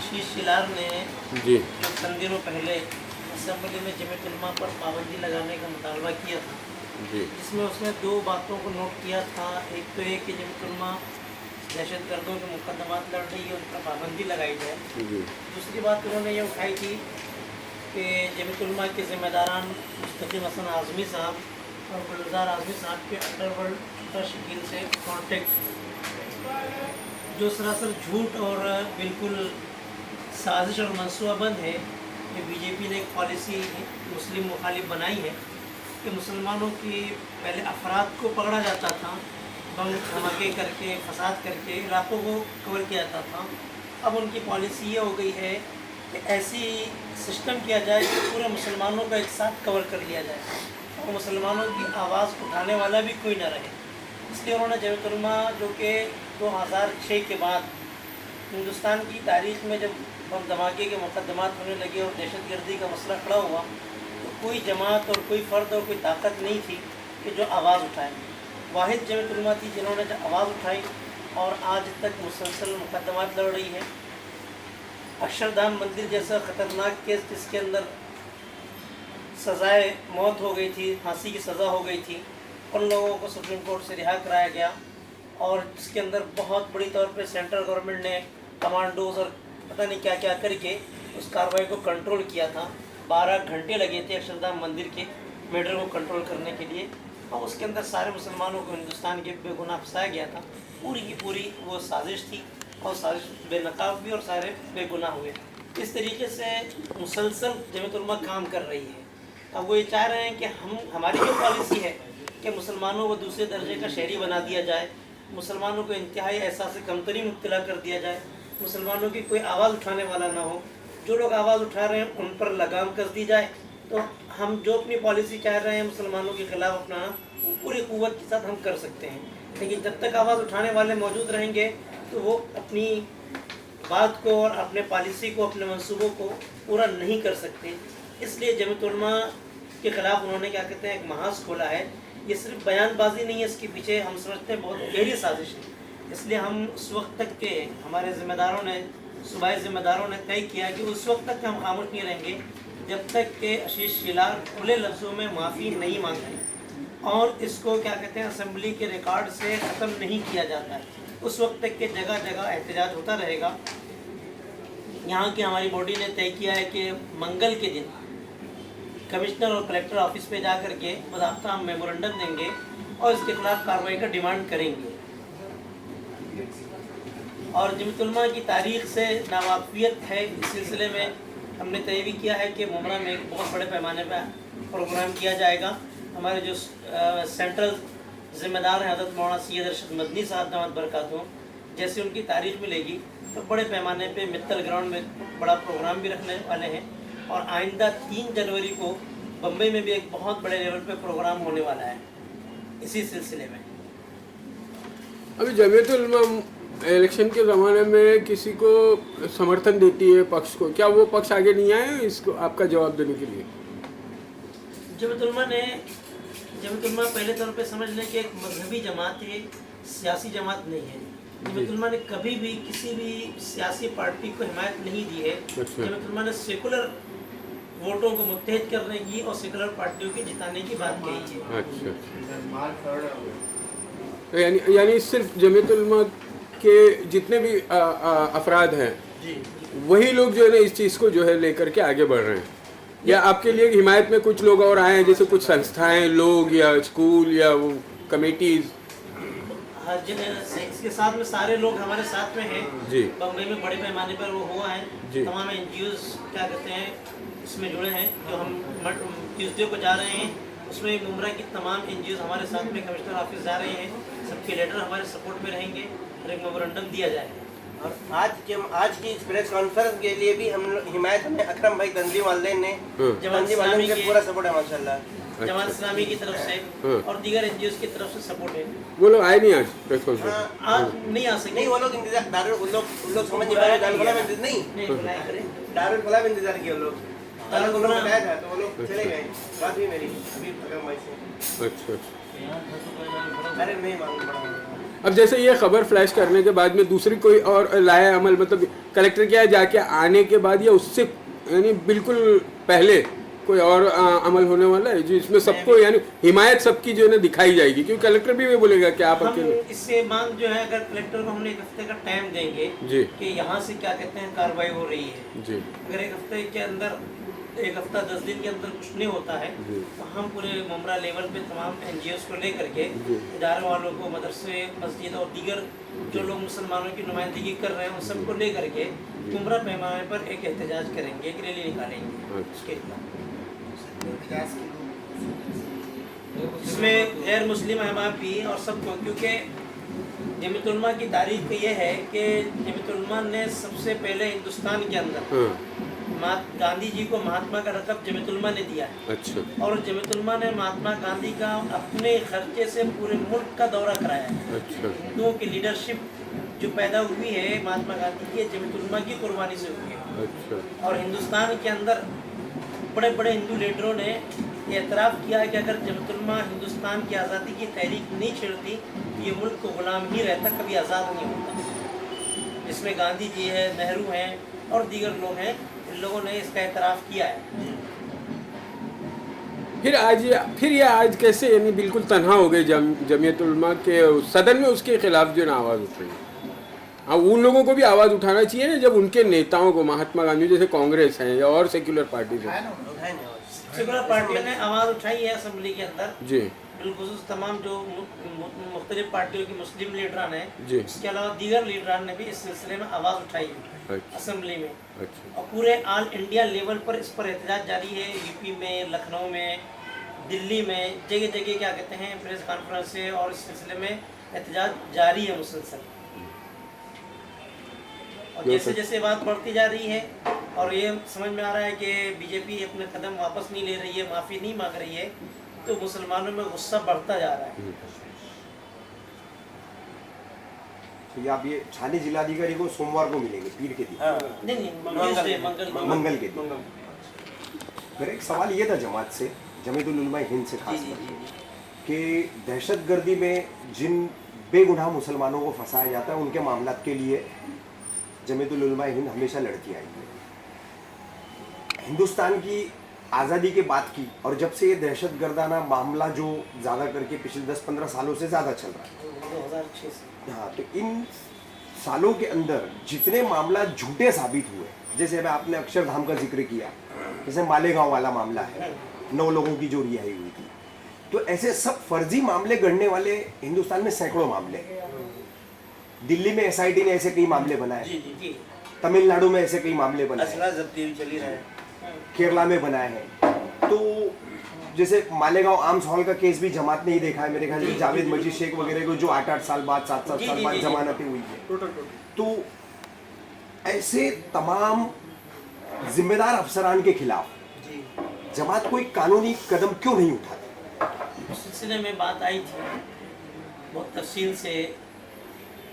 आशीष शिलार ने जी जो चंद दिनों पहले असेंबली में जमीयत उलमा पर पाबंदी लगाने का मुतालबा किया था, जी जिसमें उसने दो बातों को नोट किया था। एक तो ये कि जमीयत उलमा दहशतगर्दों के मुकदमात लड़ रही है, उन पर पाबंदी लगाई जाए। जी दूसरी बात उन्होंने ये उठाई थी कि जमीयत उलमा के ज़िम्मेदारान मुस्तकीम हसन आज़मी साहब और गुलजार आज़मी साहब के अंडरवर्ल्ड शकील से कॉन्टेक्ट, जो सरासर झूठ और बिल्कुल साजिश और मनसूबाबंद है। कि बीजेपी ने एक पॉलिसी मुस्लिम मुखालिफ बनाई है कि मुसलमानों की पहले अफराद को पकड़ा जाता था, बम धमाके करके, फसाद करके इलाकों को कवर किया जाता था। अब उनकी पॉलिसी ये हो गई है कि ऐसी सिस्टम किया जाए कि पूरे मुसलमानों का एक साथ कवर कर लिया जाए और मुसलमानों की आवाज़ उठाने वाला भी कोई ना रहे। इसलिए उन्होंने जमीयत उलमा, जो कि 2006 के बाद हिंदुस्तान की तारीख में जब बम धमाके के मुकदमात होने लगे और दहशतगर्दी का मसला खड़ा हुआ, तो कोई जमात और कोई फ़र्द और कोई ताकत नहीं थी कि जो आवाज़ उठाए। वाहिद जमीयत उलमा थी जिन्होंने जब आवाज़ उठाई और आज तक मुसलसल मुकदमात लड़ रही है। अक्षरधाम मंदिर जैसा ख़तरनाक केस जिसके अंदर सज़ाए मौत हो गई थी, फांसी की सज़ा हो गई थी, उन लोगों को सुप्रीम कोर्ट से रिहा कराया गया और जिसके अंदर बहुत बड़ी तौर पे सेंट्रल गवर्नमेंट ने कमांडोज और पता नहीं क्या क्या करके उस कार्रवाई को कंट्रोल किया था। 12 घंटे लगे थे अक्षरधाम मंदिर के मर्डर को कंट्रोल करने के लिए और उसके अंदर सारे मुसलमानों को हिंदुस्तान के बेगुनाह फंसाया गया था। पूरी की पूरी वो साजिश थी और साजिश बेनकाब भी और सारे बेगुनाह हुए। इस तरीके से मुसलसल जमीयत उलमा काम कर रही है। अब वो ये चाह रहे हैं कि हमारी जो पॉलिसी है कि मुसलमानों को दूसरे दर्जे का शहरी बना दिया जाए, मुसलमानों को इंतहाई एहसास कमतरी मुब्तला कर दिया जाए, मुसलमानों की कोई आवाज़ उठाने वाला ना हो, जो लोग आवाज़ उठा रहे हैं उन पर लगाम कस दी जाए। तो हम जो अपनी पॉलिसी चाह रहे हैं मुसलमानों के ख़िलाफ़ अपनाना, वो पूरी क़ुव्वत के साथ हम कर सकते हैं। लेकिन जब तक आवाज़ उठाने वाले मौजूद रहेंगे तो वो अपनी बात को और अपने पॉलिसी को, अपने मंसूबों को पूरा नहीं कर सकते। इसलिए जमीयत उलमा के ख़िलाफ़ उन्होंने क्या कहते हैं एक महाज खोला है। ये सिर्फ बयानबाजी नहीं है, इसके पीछे हम समझते हैं बहुत गहरी साजिश है। इसलिए हम उस वक्त तक के हमारे ज़िम्मेदारों ने, सूबाई ज़िम्मेदारों ने तय किया कि उस वक्त तक हम खामोश नहीं रहेंगे जब तक कि आशीष शिलार खुले लफ्ज़ों में माफ़ी नहीं मांगते और इसको क्या कहते हैं असम्बली के रिकॉर्ड से ख़त्म नहीं किया जाता है। उस वक्त तक के जगह जगह एहतजाज होता रहेगा। यहाँ की हमारी बॉडी ने तय किया है कि मंगल के दिन कमिश्नर और कलेक्टर ऑफिस पे जा कर के बाकायदा हम मेमोरेंडम देंगे और इसके खिलाफ कार्रवाई का डिमांड करेंगे। और जमीयत उलमा की तारीख से नावाकियत है, इस सिलसिले में हमने तय भी किया है कि मुमरा में एक बहुत बड़े पैमाने पर प्रोग्राम किया जाएगा। हमारे जो सेंट्रल ज़िम्मेदार हैं हज़रत मौलाना सैयद अरशद मदनी साहब दामद बरकातहू, जैसे उनकी तारीख मिलेगी तो बड़े पैमाने पे मित्तल ग्राउंड में बड़ा प्रोग्राम भी रखने वाले हैं और आइंदा 3 जनवरी को बम्बई में भी एक बहुत बड़े लेवल पे प्रोग्राम होने वाला है इसी सिलसिले में। अभी जमीयत उलमा इलेक्शन के ज़माने में किसी को समर्थन देती है पक्ष को, क्या वो पक्ष आगे नहीं आए इसको आपका जवाब देने के लिए? जमीयत उलमा पहले तौर पे समझ लें कि एक मजहबी जमात है, सियासी जमात नहीं है। जमीयत उलमा ने कभी भी किसी भी सियासी पार्टी को हिमायत नहीं दी है। जमीयत उलमा ने सेकुलर वोटों को मुत्तहिद करने की और सेकुलर पार्टियों के जिताने की बात कही है। अच्छा, तो यानी सिर्फ जमीयत उलमा के जितने भी अफराद हैं वही लोग जो है ना इस चीज़ को जो है लेकर के आगे बढ़ रहे हैं, या आपके लिए हिमायत में कुछ लोग और आए हैं जैसे कुछ संस्थाएं, लोग या स्कूल या वो कमेटीज? इसके साथ में सारे लोग हमारे साथ में हैं जी। बम्बई में बड़े पैमाने पर वो हुआ है। तमाम NGOs क्या कहते हैं इसमें जुड़े हैं। जो हम ट्यूसडे को जा रहे हैं उसमें मुमरा की तमाम NGOs हमारे साथ में कमिश्नर ऑफिस जा रहे हैं। सबके लेटर हमारे सपोर्ट में रहेंगे और एक मेमोरेंडम दिया जाएगा। और आज की इस प्रेस कॉन्फ्रेंस के लिए भी हम हिमायत हमें अकरम भाई तंजीम वालदेन ने जमात इस्लामी का पूरा सपोर्ट है माशाल्लाह। जमात इस्लामी की तरफ से और दीगर NGOs की तरफ से सपोर्ट है। वो लोग आए नहीं आज प्रेस कॉन्फ्रेंस? आज नहीं आ सके। नहीं, वो लोग इंतजार उन लोग समझ नहीं पाए। दारुल फलाह में नहीं दारुल फलाह में इंतजार किया लोग। दारुल फलाह में आया था तो वो लोग चले गए। बात हुई मेरी अभी अकरम भाई से। अच्छा, अरे नहीं मालूम पड़ा। अब जैसे ये खबर फ्लैश करने के बाद में दूसरी कोई और लाया अमल, मतलब कलेक्टर क्या है जाके आने के बाद या उससे यानी बिल्कुल पहले कोई और अमल होने वाला है जिसमें सबको यानी हिमायत सबकी जो है ना दिखाई जाएगी, क्योंकि कलेक्टर भी बोलेगा कि आप हम अकेले। इससे मांग जो है, अगर कलेक्टर को हमने 1 हफ्ते का टाइम देंगे जी कि यहाँ से क्या कहते हैं कार्रवाई हो रही है, जी अगर 1 हफ्ते के अंदर 1 हफ्ता 10 दिन के अंदर कुछ नहीं होता है जी तो हम पूरे मुमरा लेवल पे तमाम NGOs को लेकर के जी इदारे वालों को, मदरसे, मस्जिद और दीगर जो लोग मुसलमानों की नुमाइंदगी कर रहे हैं उन सबको लेकर के मुमरा पैमाने पर एक एहतजाज करेंगे, एक रैली निकालेंगे उसके खिलाफ, जिसमें गैर मुस्लिम अहबाब भी और सबको, क्योंकि जमीयत उलमा की तारीख ये है कि जमीयत उलमा ने सबसे पहले हिंदुस्तान के अंदर गांधी जी को महात्मा का लक़ब जमीयत उलमा ने दिया है। अच्छा और जमीयत उलमा ने महात्मा गांधी का अपने खर्चे से पूरे मुल्क का दौरा कराया है। अच्छा हिंदुओं की लीडरशिप जो पैदा हुई है महात्मा गांधी की, जमीयत उलमा की कुर्बानी से हुई है। अच्छा और हिंदुस्तान के अंदर बड़े बड़े हिंदू लीडरों ने ये एतराफ़ किया कि अगर जमीयत उलमा हिंदुस्तान की आज़ादी की तहरीक नहीं छेड़ती तो ये मुल्क को ग़ुलाम ही रहता, कभी आज़ाद नहीं होता। इसमें गांधी जी है, नेहरू हैं और दीगर लोग हैं, इन लोगों ने इसका एतराफ़ किया है। फिर ये आज कैसे यानी बिल्कुल तन्हा हो गए जमीयत उलमा के सदन में उसके खिलाफ जो है ना आवाज़ उठ रही है। हाँ, उन लोगों को भी आवाज़ उठाना चाहिए ना जब उनके नेताओं को, महात्मा गांधी जैसे कांग्रेस हैं या और सेक्युलर पार्टीज हैं, सेकुलर पार्टियों ने आवाज़ उठाई है असेंबली के अंदर, जी बिलखुसूस तमाम जो मुख्तलिफ पार्टियों के मुस्लिम लीडरान हैं, जी इसके अलावा दीगर लीडरान ने भी इस सिलसिले में आवाज़ उठाई है अच्छा असेंबली में। अच्छा और पूरे ऑल इंडिया लेवल पर इस पर एहतजाज जारी है। यूपी में, लखनऊ में, दिल्ली में, जगह जगह क्या कहते हैं प्रेस कॉन्फ्रेंस है और इस सिलसिले में एहतजाज जारी है मुसलसल। और जैसे जैसे बात बढ़ती जा रही है और ये समझ में आ रहा है कि बीजेपी अपने कदम वापस नहीं ले रही है, माफ़ी नहीं मांग रही है, तो मुसलमानों में गुस्सा बढ़ता जा रहा है। तो आप ये छाने जिलाधिकारी को सोमवार को मिलेंगे, पीर के दिन? नहीं मंगल के दिन। मेरा एक सवाल ये था जमात से, जमीयत उलमा हिंद से खास कि दहशतगर्दी में जिन बेगुनाह मुसलमानों को फंसाया जाता है उनके मामलात के लिए जमीयत उलमा हिंद हमेशा लड़ती आई है। हिंदुस्तान की आज़ादी के बाद की और जब से ये दहशतगर्दाना मामला जो ज़्यादा करके पिछले 10-15 सालों से ज़्यादा चल रहा है, 2006 से। हाँ, तो इन सालों के अंदर जितने मामला झूठे साबित हुए, जैसे अभी आपने अक्षरधाम का जिक्र किया, जैसे मालेगांव वाला मामला है, 9 लोगों की जो रिहाई हुई थी, तो ऐसे सब फर्जी मामले गढ़ने वाले हिंदुस्तान में सैकड़ों मामले हैं। दिल्ली में SIT ने ऐसे कई मामले बनाए, तमिलनाडु में ऐसे कई मामले बनाए, चली रहा है, केरला में बनाए हैं। तो जैसे मालेगांव आर्म्स हॉल का केस भी जमात ने ही देखा है, मेरे ख्याल से जावेद मजीद शेख वगैरह को जो 8-8 साल बाद, 7-7 साल बाद जमानतें हुई है। तो ऐसे तमाम जिम्मेदार अफसरान के खिलाफ जमात कोई कानूनी कदम क्यों नहीं उठाती? उस सिलसिले में बात आई थी, बहुत तफसील से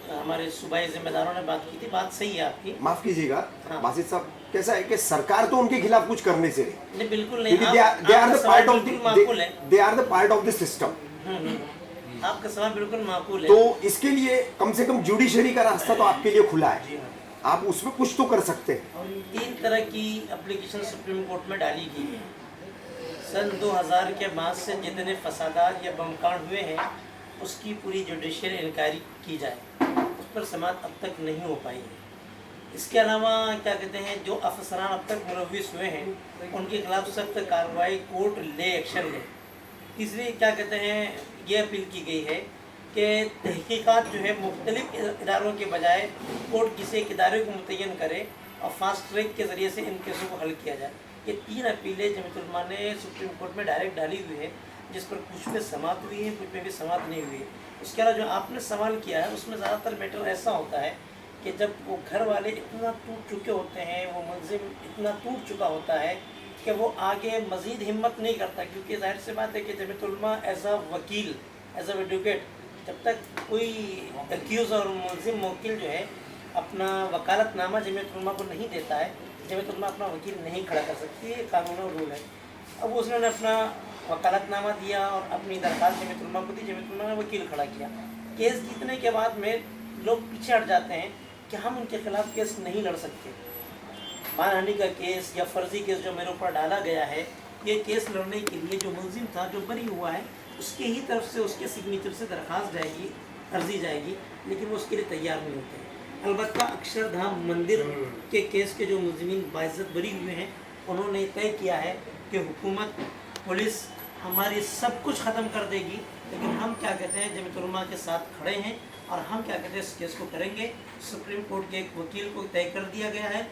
हमारे सूबाई जिम्मेदारों ने बात की थी। बात सही है आपकी, माफ कीजिएगा हाँ। बासित साहब, कैसा है कि सरकार तो उनके खिलाफ कुछ करने से नहीं, बिल्कुल नहीं, they are the part of माकूल है। They are the part of the system. आपका सवाल बिल्कुल माकूल है। तो इसके लिए कम से कम जुडिशरी का रास्ता तो आपके लिए खुला है, आप उसमें कुछ तो कर सकते हैं। 3 तरह की एप्लीकेशन सुप्रीम कोर्ट में डाली गई है। सन 2000 के बाद से जितने फसादात या बमकांड हुए हैं उसकी पूरी जुडिशियल इंक्वायरी की जाए, उस पर समाअत अब तक नहीं हो पाई है। इसके अलावा क्या कहते हैं, जो अफसरान अब तक मुलव्विस हुए हैं उनके खिलाफ सख्त कार्रवाई, कोर्ट ले एक्शन ले। तीसरी क्या कहते हैं, ये अपील की गई है कि तहकीकात जो है मुख्तलिफ इदारों के बजाय कोर्ट किसी एक इदारे को मुतय्यन करे और फास्ट ट्रैक के ज़रिए से इन केसों को हल किया जाए। ये 3 अपीलें जमीयत उलमा ने सुप्रीम कोर्ट में डायरेक्ट डाली हुई है, जिस पर कुछ में समाअत हुई है, कुछ में भी समाअत नहीं हुई है। उसके अलावा जो आपने सवाल किया है उसमें ज़्यादातर मैटर ऐसा होता है कि जब वो घर वाले इतना टूट चुके होते हैं, वो मुलजिम इतना टूट चुका होता है कि वो आगे मज़ीद हिम्मत नहीं करता, क्योंकि जाहिर सी बात है कि जमीयत उलमा एज अ वकील, एज अ एडवोकेट, जब तक कोई एक्यूज़ और मुलजिम वकील जो है अपना वकालतनामा जमीयत उलमा को नहीं देता है, जमीयत उलमा अपना वकील नहीं खड़ा कर सकती, ये कानून और रूल है। अब उसने अपना वकालतनामा दिया और अपनी दरख्वास्त जमीयत उलमा को दी, जमीयत उलमा ने वकील खड़ा किया, केस जीतने के बाद में लोग पीछे हट जाते हैं कि हम उनके खिलाफ केस नहीं लड़ सकते। मानहानि का केस या फर्जी केस जो मेरे ऊपर डाला गया है, ये केस लड़ने के लिए जो मुलजिम था, जो बरी हुआ है, उसके ही तरफ से उसके सिग्नेचर से दरख्वास्त जाएगी, अर्जी जाएगी, लेकिन वो उसके लिए तैयार नहीं होते हैं। अलबत्ता अक्षरधाम मंदिर के केस के जो मुलजिमीन बाइज्जत बरी हुए हैं, उन्होंने तय किया है कि हुकूमत, पुलिस हमारी सब कुछ ख़त्म कर देगी, लेकिन हम क्या कहते हैं जमीयत उलमा के साथ खड़े हैं और हम क्या कहते हैं इस केस को करेंगे। सुप्रीम कोर्ट के एक वकील को तय कर दिया गया है,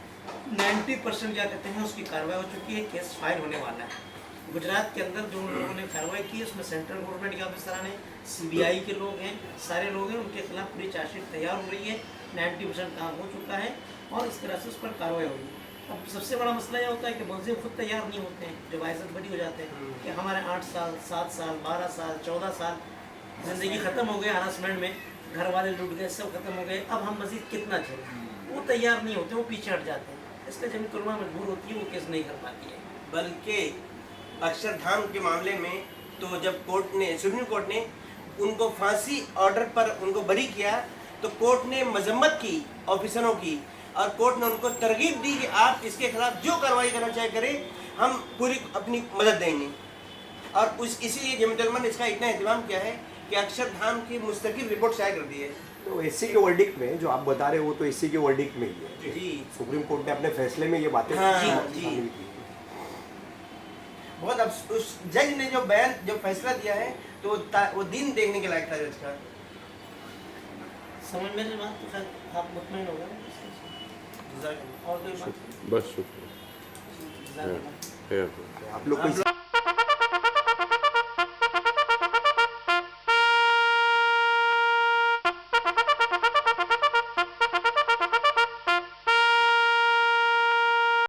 90% क्या कहते हैं उसकी कार्रवाई हो चुकी है, केस फाइल होने वाला है। गुजरात के अंदर जो लोगों ने कार्रवाई की उसमें सेंट्रल गवर्नमेंट के ऑफिसरान हैं, CBI के लोग हैं, सारे लोग हैं, उनके खिलाफ पूरी चार्जशीट तैयार हो रही है, 90% काम हो चुका है और इस तरह से उस पर कार्रवाई होगी। अब सबसे बड़ा मसला यह होता है कि मुलजिम खुद तैयार नहीं होते हैं, जो बाइज्जत बरी हो जाते हैं कि हमारे 8 साल, 7 साल, 12 साल, 14 साल ज़िंदगी ख़त्म हो गई हरासमेंट में, घर वाले लूट गए, सब खत्म हो गए, अब हम मज़ीद कितना चलें। वो तैयार नहीं होते, वो पीछे हट जाते हैं। इसलिए जमीयत उलमा मजबूर होती है, वो केस नहीं कर पाती है। बल्कि अक्षरधाम के मामले में तो जब कोर्ट ने, सुप्रीम कोर्ट ने उनको फांसी ऑर्डर पर उनको बरी किया, तो कोर्ट ने मजम्मत की ऑफिसरों की, और कोर्ट ने उनको तरगीब दी कि आप इसके खिलाफ जो कार्रवाई करना चाहे करें, हम पूरी अपनी मदद देंगे। और इसीलिए जमीयत उलमा ने इसका इतना एहतमाम किया है कि अक्षरधाम की मुस्तकिल रिपोर्ट शाये कर दी है। तो एससी के वर्डिक्ट में जो आप बता रहे हो, तो एससी के वर्डिक्ट में ही है। जी, सुप्रीम कोर्ट ने अपने फैसले में ये बातें हाँ, शामिल जी। की। बहुत, अब उस जज ने जो फैसला दिया है, तो वो दिन देखने के लायक था जज का। समझ में नहीं बात, तो खैर आप मुतमईन हो गए। और कोई बात? बस शुक्रिया। जज़ाकल्लाह। है। आप लोग कोई